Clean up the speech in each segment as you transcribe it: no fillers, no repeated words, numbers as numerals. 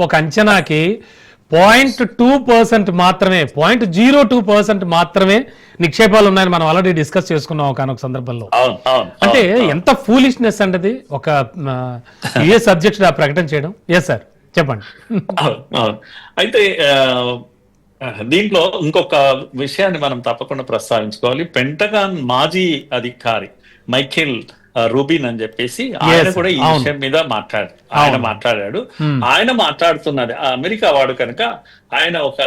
ఒక అంచనాకి 0.2% మాత్రమే 0.02% మాత్రమే నిక్షేపాలు ఉన్నాయని మనం ఆల్రెడీ డిస్కస్ చేసుకున్నాం ఒకనొక సందర్భంలో. అంటే ఎంత ఫూలిష్నెస్ అంటది ఒక యుఎస్ అధ్యక్షుడు ఆ ప్రకటన చేయడం. ఎస్ సార్ చెప్పండి. అయితే దీంట్లో ఇంకొక విషయాన్ని మనం తప్పకుండా ప్రస్తావించుకోవాలి. పెంటగాన్ మాజీ అధికారి మైఖేల్ రూబిన్ అని చెప్పేసి ఆయన కూడా ఈ విషయం మీద మాట్లాడాడు. ఆయన మాట్లాడుతున్నది అమెరికా వాడు కనుక ఆయన ఒక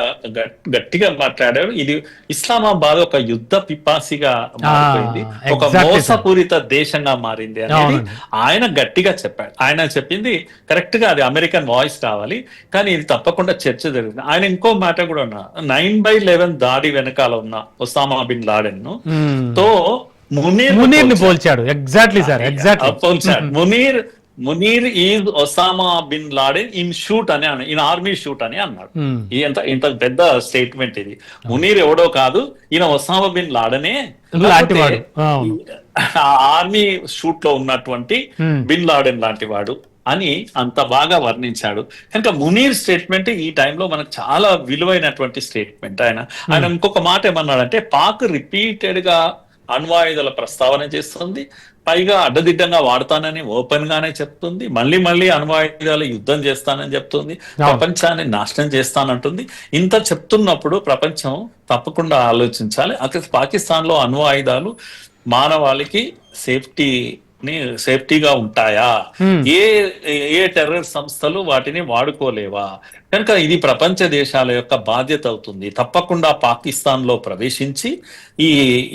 గట్టిగా మాట్లాడాడు. ఇది ఇస్లామాబాద్ ఒక యుద్ధ పిపాసిగా మారిపోయింది, ఒక మోసపూరిత దేశంగా మారింది అనేది ఆయన గట్టిగా చెప్పాడు. ఆయన చెప్పింది కరెక్ట్ గా అది అమెరికన్ వాయిస్ కావాలి, కానీ ఇది తప్పకుండా చర్చ జరిగింది. ఆయన ఇంకో మాట కూడా ఉన్నా 9/11 దాడి వెనకాల ఉన్న ఒసామా బిన్ లాడెన్ తో మునీర్ ని పోల్చాడు. ఎగ్జాక్ట్లీ సార్, ఎగ్జాక్ట్లీ పోల్చాడు. Munir is Osama bin Laden in suit అని ఇన్ ఆర్మీ షూట్ అని అన్నాడు. ఇంత పెద్ద స్టేట్మెంట్ ఇది. మునీర్ ఎవడో కాదు, ఈయన ఒసామా బిన్ లాడెనే ఆర్మీ షూట్ లో ఉన్నటువంటి బిన్ లాడెన్ లాంటి వాడు అని అంత బాగా వర్ణించాడు. కనుక మునీర్ స్టేట్మెంట్ ఈ టైంలో మనకు చాలా విలువైనటువంటి స్టేట్మెంట్. ఆయన ఇంకొక మాట ఏమన్నాడంటే, పాక్ రిపీటెడ్ గా అణ్వాయుధాల ప్రస్తావన చేస్తుంది, పైగా అడ్డదిడ్డంగా వాడతానని ఓపెన్ గానే చెప్తుంది, మళ్ళీ అణ్వాయుధాలు యుద్ధం చేస్తానని చెప్తుంది, ప్రపంచాన్ని నాశనం చేస్తానంటుంది. ఇంత చెప్తున్నప్పుడు ప్రపంచం తప్పకుండా ఆలోచించాలి, అక్కడ పాకిస్తాన్ లో అణ్వాయుధాలు మానవాళికి సేఫ్టీగా ఉంటాయా, ఏ టెర్రర్ సంస్థలు వాటిని వాడుకోలేవా? కనుక ఇది ప్రపంచ దేశాల యొక్క బాధ్యత అవుతుంది. తప్పకుండా పాకిస్తాన్ లో ప్రవేశించి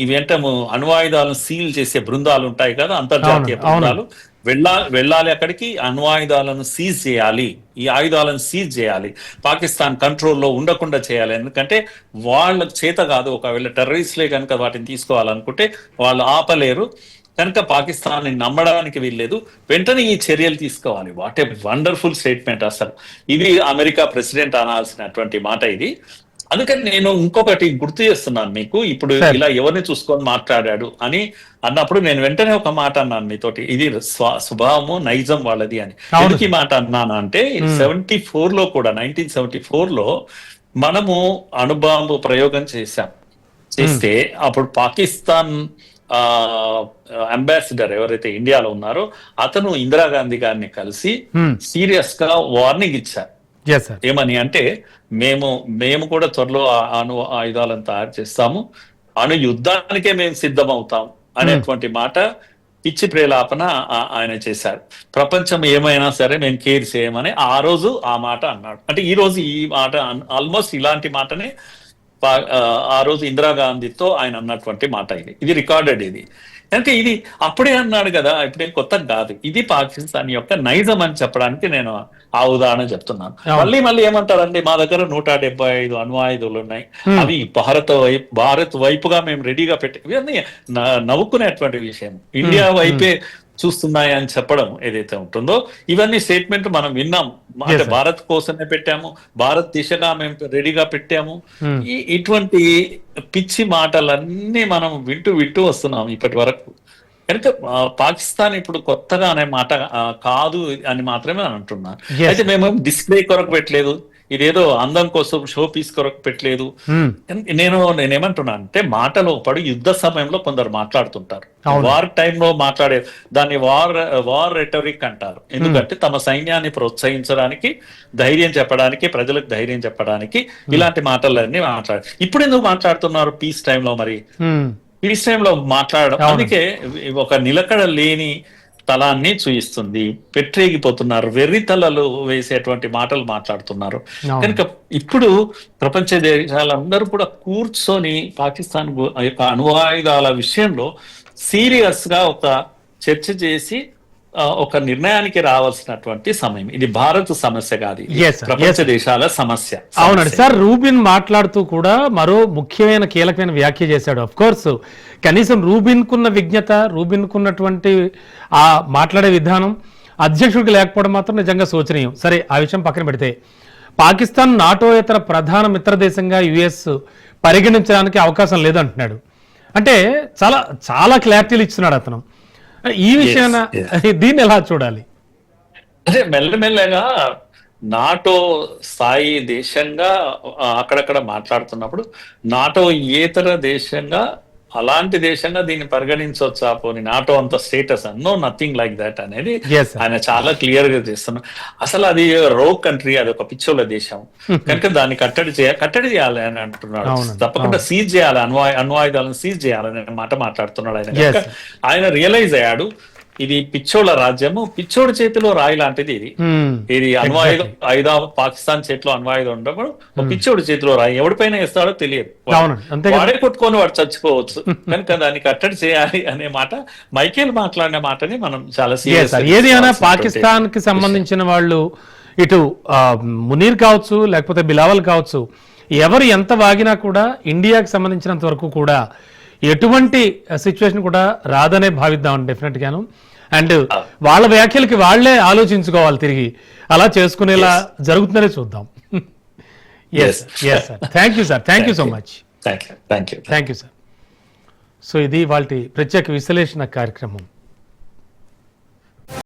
ఇవేంటము అణ్వాయుధాలను సీల్ చేసే బృందాలు ఉంటాయి కదా, అంతర్జాతీయ బృందాలు, వెళ్ళాలి అక్కడికి, అణ్వాయుధాలను సీజ్ చేయాలి, ఈ ఆయుధాలను సీజ్ చేయాలి, పాకిస్తాన్ కంట్రోల్లో ఉండకుండా చేయాలి. ఎందుకంటే వాళ్ళ చేత కాదు, ఒకవేళ టెర్రరిస్టులే కనుక వాటిని తీసుకోవాలనుకుంటే వాళ్ళు ఆపలేరు. కనుక పాకిస్తాన్ ని నమ్మడానికి వీల్లేదు, వెంటనే ఈ చర్యలు తీసుకోవాలి. వాట్ ఏ వండర్ఫుల్ స్టేట్మెంట్ అసలు. ఇది అమెరికా ప్రెసిడెంట్ అనాల్సినటువంటి మాట ఇది. అందుకని నేను ఇంకొకటి గుర్తు చేస్తున్నాను మీకు. ఇప్పుడు ఇలా ఎవరిని చూసుకొని మాట్లాడాడు అని అన్నప్పుడు నేను వెంటనే ఒక మాట అన్నాను మీతోటి, ఇది స్వభావము నైజం వాళ్ళది అని. ఎందుకు ఈ మాట అన్నాను అంటే 1974 లో మనము అణుబాంబు ప్రయోగం చేస్తే అప్పుడు పాకిస్తాన్ అంబాసిడర్ ఎవరైతే ఇండియాలో ఉన్నారో అతను ఇందిరాగాంధీ గారిని కలిసి సీరియస్ గా వార్నింగ్ ఇచ్చారు. ఏమని అంటే, మేము కూడా త్వరలో అణు ఆయుధాలను తయారు చేస్తాము, అణు యుద్ధానికే మేము సిద్ధమవుతాం అనేటువంటి మాట పిచ్చి ప్రేలాపన ఆయన చేశారు. ప్రపంచం ఏమైనా సరే మేము కేర్ చేయమని ఆ రోజు ఆ మాట అన్నాడు. అంటే ఈ రోజు ఈ మాట ఆల్మోస్ట్ ఇలాంటి మాటనే ఆ రోజు ఇందిరాగాంధీతో ఆయన అన్నటువంటి మాట. ఇది రికార్డెడ్. ఇది కనుక ఇది అప్పుడే అన్నాడు కదా, ఇప్పుడే కొత్త కాదు. ఇది పాకిస్తాన్ యొక్క నైజం అని చెప్పడానికి నేను ఆ ఉదాహరణ చెప్తున్నాను. మళ్ళీ ఏమంటారండి, మా దగ్గర 175 అణ్వాయుధాలు ఉన్నాయి, అవి భారత్ వైపుగా మేము రెడీగా ఇవన్నీ నవ్వుకునేటువంటి విషయం. ఇండియా వైపే చూస్తున్నాయి అని చెప్పడం ఏదైతే ఉంటుందో, ఇవన్నీ స్టేట్మెంట్ మనం విన్నాం. అంటే భారత్ కోసమే పెట్టాము, భారత్ దిశగా మేము రెడీగా పెట్టాము. ఇటువంటి పిచ్చి మాటలన్నీ మనం వింటూ వస్తున్నాం ఇప్పటి వరకు. కనుక పాకిస్తాన్ ఇప్పుడు కొత్తగా అనే మాట కాదు అని మాత్రమే అంటున్నాను. అయితే మేము డిస్ప్లే కొరకు పెట్టలేదు, ఇదేదో అందం కోసం షో పీస్ కొరకు పెట్టలేదు. నేనేమంటున్నా అంటే, మాటలో పడి యుద్ధ సమయంలో కొందరు మాట్లాడుతుంటారు, వార్ టైంలో మాట్లాడే దాన్ని వార్ రెటరిక్ అంటారు. ఎందుకంటే తమ సైన్యాన్ని ప్రోత్సహించడానికి, ధైర్యం చెప్పడానికి, ప్రజలకు ధైర్యం చెప్పడానికి ఇలాంటి మాటలన్నీ ఇప్పుడు ఎందుకు మాట్లాడుతున్నారు పీస్ టైంలో? మరి పీస్ టైంలో మాట్లాడడం అందుకే ఒక నిలకడ లేని తలాన్ని చూయిస్తుంది. పెట్టేగిపోతున్నారు, వెర్రితలలు వేసేటువంటి మాటలు మాట్లాడుతున్నారు. కనుక ఇప్పుడు ప్రపంచ దేశాలందరూ కూడా కూర్చొని పాకిస్తాన్ యొక్క అణ్వాయుధాల విషయంలో సీరియస్ గా ఒక చర్చ చేసి ఒక నిర్ణయానికి రావాల్సినటువంటి సమయం. ఇది భారత్ సమస్య కాదు, ప్రపంచ దేశాల సమస్య. అవునండి సార్. రూబిన్ మాట్లాడుతూ కూడా మరో ముఖ్యమైన కీలకమైన వ్యాఖ్య చేశాడు. అఫ్ కోర్స్ కనీసం రూబిన్ కున్న విజ్ఞత, రూబిన్ కున్నటువంటి ఆ మాట్లాడే విధానం అధ్యక్షుడికి లేకపోవడం మాత్రం నిజంగా శోచనీయం. సరే, ఆ విషయం పక్కన పెడితే, పాకిస్తాన్ నాటోయేతర ప్రధాన మిత్ర దేశంగా యుఎస్ పరిగణించడానికి అవకాశం లేదంటున్నాడు. అంటే చాలా చాలా క్లారిటీలు ఇస్తున్నాడు అతను. ఈ విషయాన్ని దీన్ని ఎలా చూడాలి? అదే మెల్లమెల్లగా నాటో స్థాయి దేశంగా అక్కడక్కడ మాట్లాడుతున్నప్పుడు నాటో ఏతర దేశంగా అలాంటి దేశంగా దీన్ని పరిగణించవచ్చా, పోనీ నాటో అంత status no nothing like that అనేది Yes, sir. ఆయన చాలా క్లియర్ గా చేస్తున్నారు. అసలు అది రోగ్ కంట్రీ, అది ఒక పిచ్చోళ్ళ దేశం కనుక దాన్ని కట్టడి చేయాలి అని అంటున్నాడు. అవునండి, తప్పకుండా సీజ్ చేయాలి, అణ్వాయుధాలను సీజ్ చేయాలనే మాట మాట్లాడుతున్నాడు ఆయన. Yes, కనుక ఆయన రియలైజ్ అయ్యాడు ఇది పిచ్చోళ్ళ రాజ్యము, పిచ్చోడి చేతిలో రాయి లాంటిది ఇది. ఇది అణ్వాయుధం పాకిస్తాన్ చేతిలో అణ్వాయుధం ఉన్నప్పుడు ఒక పిచ్చోడి చేతిలో రాయి ఎవరిపైన వేస్తాడో తెలియదు, వాడే కొట్టుకొని వాడు చచ్చిపోవచ్చు. కనుక దాన్ని కట్టడి చేయాలి అనే మాట మైకేల్ మాట్లాడిన మాటని మనం చాలా సీరియస్. ఏది అయినా పాకిస్తాన్ కి సంబంధించిన వాళ్ళు ఇటు మునీర్ కావచ్చు లేకపోతే బిలావల్ కావచ్చు, ఎవరు ఎంత వాగినా కూడా ఇండియాకి సంబంధించినంత వరకు కూడా ఎటువంటి సిచ్యువేషన్ కూడా రాదనే భావిద్దాం డెఫినెట్ గాను. అండ్ వాళ్ళ వ్యాఖ్యలకి వాళ్లే ఆలోచించుకోవాలి తిరిగి, అలా చేసుకునేలా జరుగుతుందనే చూద్దాం. Thank you sir, thank you so much. Thank you sir. So ఇది వాళ్ళ ప్రత్యేక విశ్లేషణ కార్యక్రమం.